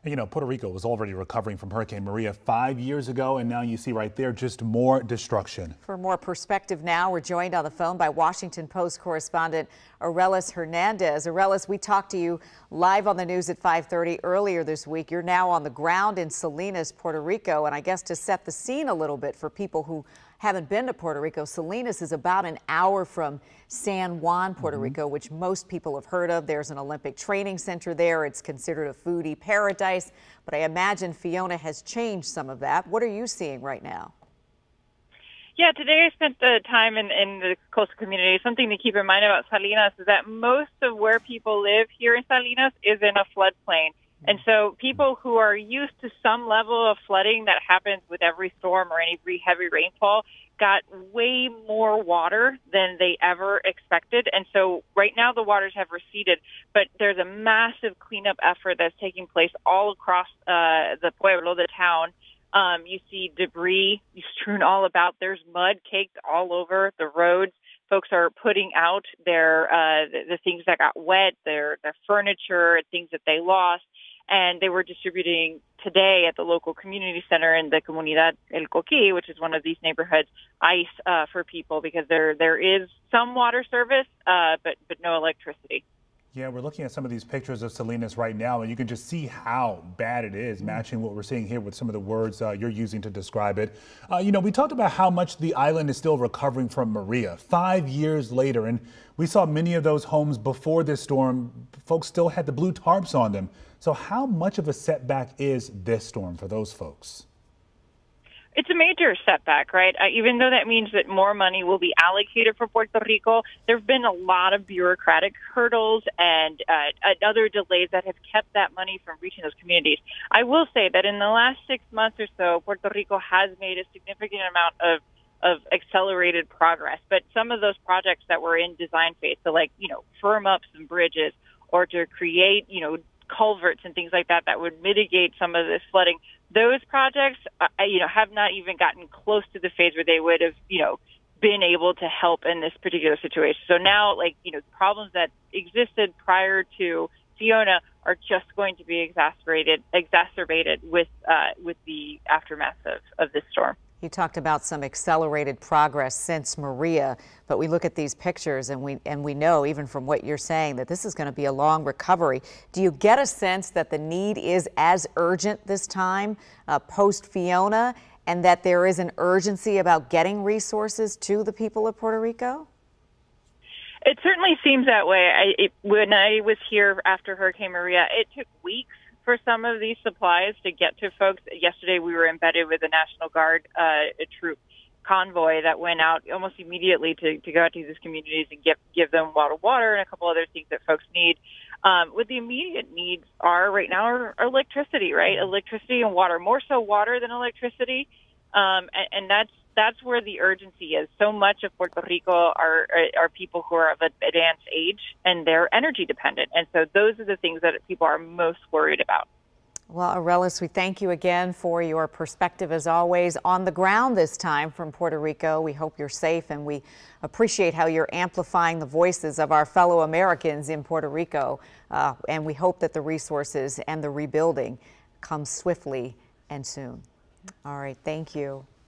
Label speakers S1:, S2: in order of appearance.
S1: You know, Puerto Rico was already recovering from Hurricane Maria 5 years ago, and now you see right there just more destruction.
S2: For more perspective now, we're joined on the phone by Washington Post correspondent Arelis Hernandez. Arelis, we talked to you live on the news at 5:30 earlier this week. You're now on the ground in Salinas, Puerto Rico, and I guess to set the scene a little bit for people who haven't been to Puerto Rico, Salinas is about an hour from San Juan, Puerto Rico, which most people have heard of. There's an Olympic training center there. It's considered a foodie paradise, but I imagine Fiona has changed some of that. What are you seeing right now?
S3: Yeah, today I spent the time in the coastal community. Something to keep in mind about Salinas is that most of where people live here in Salinas is in a floodplain. And so people who are used to some level of flooding that happens with every storm or any heavy rainfall got way more water than they ever expected. And so right now the waters have receded, but there's a massive cleanup effort that's taking place all across the pueblo, the town. You see debris strewn all about. There's mud caked all over the roads. Folks are putting out their the things that got wet, their furniture, things that they lost. And they were distributing today at the local community center in the Comunidad El Coquí, which is one of these neighborhoods, ice for people because there is some water service, but no electricity.
S1: Yeah, we're looking at some of these pictures of Salinas right now, and you can just see how bad it is, matching what we're seeing here with some of the words you're using to describe it. You know, we talked about how much the island is still recovering from Maria 5 years later, and we saw many of those homes before this storm. Folks still had the blue tarps on them. So how much of a setback is this storm for those folks?
S3: It's a major setback, right? Even though that means that more money will be allocated for Puerto Rico, there have been a lot of bureaucratic hurdles and other delays that have kept that money from reaching those communities. I will say that in the last 6 months or so, Puerto Rico has made a significant amount of accelerated progress. But some of those projects that were in design phase, so like, firm up some bridges or to create, culverts and things like that would mitigate some of this flooding. Those projects, have not even gotten close to the phase where they would have, been able to help in this particular situation. So now, problems that existed prior to Fiona are just going to be exacerbated with the aftermath of this storm.
S2: You talked about some accelerated progress since Maria, but we look at these pictures and we know, even from what you're saying, that this is going to be a long recovery. Do you get a sense that the need is as urgent this time, post-Fiona, and that there is an urgency about getting resources to the people of Puerto Rico?
S3: It certainly seems that way. When I was here after Hurricane Maria, it took weeks for some of these supplies to get to folks. Yesterday, we were embedded with the National Guard a troop convoy that went out almost immediately to go out to these communities and give them water and a couple other things that folks need. What the immediate needs are right now are electricity, right? Electricity and water, more so water than electricity. And that's where the urgency is. So much of Puerto Rico are people who are of advanced age and they're energy dependent. And so those are the things that people are most worried about.
S2: Well, Arelis, we thank you again for your perspective, as always, on the ground this time from Puerto Rico. We hope you're safe, and we appreciate how you're amplifying the voices of our fellow Americans in Puerto Rico. And we hope that the resources and the rebuilding come swiftly and soon. All right, thank you.